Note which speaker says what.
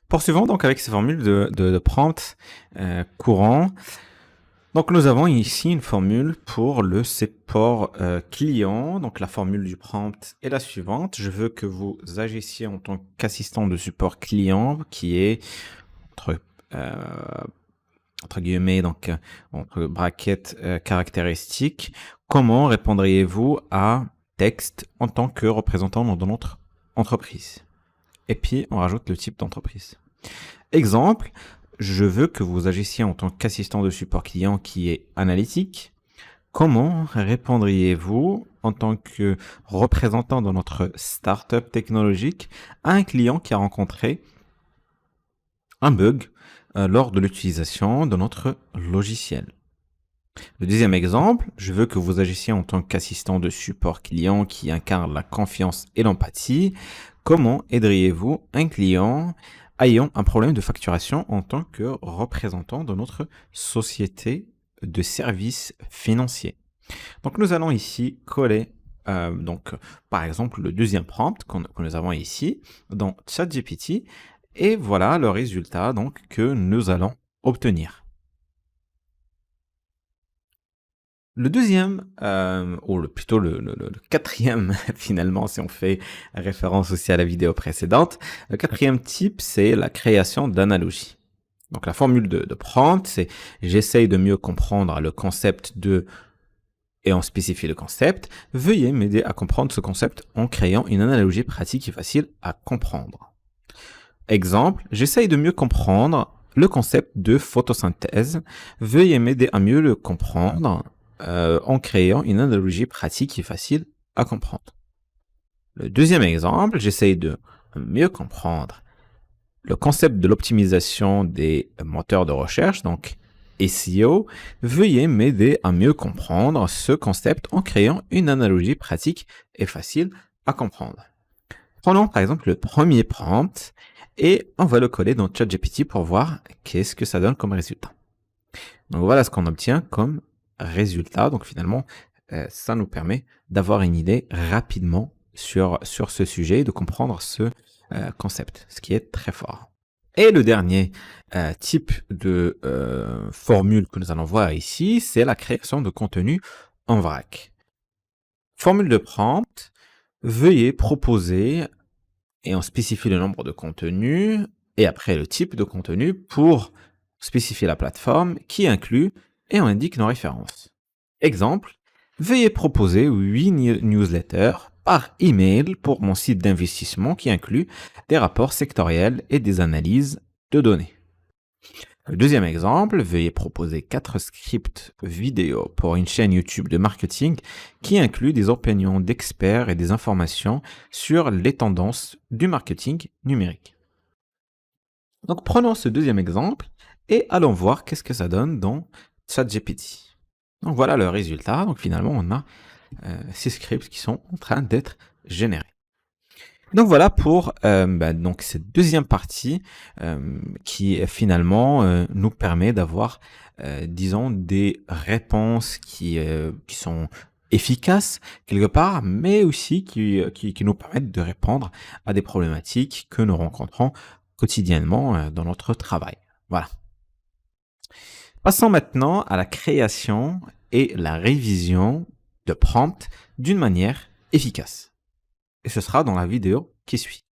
Speaker 1: Poursuivons donc avec ces formules de prompt courant. Donc nous avons ici une formule pour le support client. Donc la formule du prompt est la suivante. Je veux que vous agissiez en tant qu'assistant de support client qui est entre, entre guillemets, donc entre brackets caractéristiques. Comment répondriez-vous à texte en tant que représentant de notre entreprise? Et puis on rajoute le type d'entreprise. Exemple, je veux que vous agissiez en tant qu'assistant de support client qui est analytique. Comment répondriez-vous en tant que représentant de notre startup technologique à un client qui a rencontré un bug lors de l'utilisation de notre logiciel? Le deuxième exemple, je veux que vous agissiez en tant qu'assistant de support client qui incarne la confiance et l'empathie. Comment aideriez-vous un client ayant un problème de facturation en tant que représentant de notre société de services financiers? Donc nous allons ici coller par exemple le deuxième prompt que nous avons ici dans ChatGPT et voilà le résultat donc que nous allons obtenir. Le deuxième, plutôt le quatrième finalement, si on fait référence aussi à la vidéo précédente, le quatrième type, c'est la création d'analogies. Donc la formule de prompt, c'est j'essaye de mieux comprendre le concept de, et on spécifie le concept, veuillez m'aider à comprendre ce concept en créant une analogie pratique et facile à comprendre. Exemple, j'essaye de mieux comprendre le concept de photosynthèse, veuillez m'aider à mieux le comprendre en créant une analogie pratique et facile à comprendre. Le deuxième exemple, j'essaye de mieux comprendre le concept de l'optimisation des moteurs de recherche, donc SEO. Veuillez m'aider à mieux comprendre ce concept en créant une analogie pratique et facile à comprendre. Prenons par exemple le premier prompt et on va le coller dans ChatGPT pour voir qu'est-ce que ça donne comme résultat. Donc voilà ce qu'on obtient comme résultat. Donc finalement, ça nous permet d'avoir une idée rapidement sur ce sujet et de comprendre ce concept, ce qui est très fort. Et le dernier type de formule que nous allons voir ici, c'est la création de contenu en vrac. Formule de prompt, veuillez proposer, et on spécifie le nombre de contenus, et après le type de contenu pour spécifier la plateforme qui inclut et on indique nos références. Exemple, veuillez proposer 8 newsletters par email pour mon site d'investissement qui inclut des rapports sectoriels et des analyses de données. Le deuxième exemple, veuillez proposer 4 scripts vidéo pour une chaîne YouTube de marketing qui inclut des opinions d'experts et des informations sur les tendances du marketing numérique. Donc prenons ce deuxième exemple et allons voir qu'est-ce que ça donne dans ChatGPT. Donc voilà le résultat. Donc finalement, on a ces scripts qui sont en train d'être générés. Donc voilà pour donc cette deuxième partie qui finalement nous permet d'avoir, disons, des réponses qui sont efficaces quelque part, mais aussi qui nous permettent de répondre à des problématiques que nous rencontrons quotidiennement dans notre travail. Voilà. Passons maintenant à la création et la révision de prompts d'une manière efficace. Et ce sera dans la vidéo qui suit.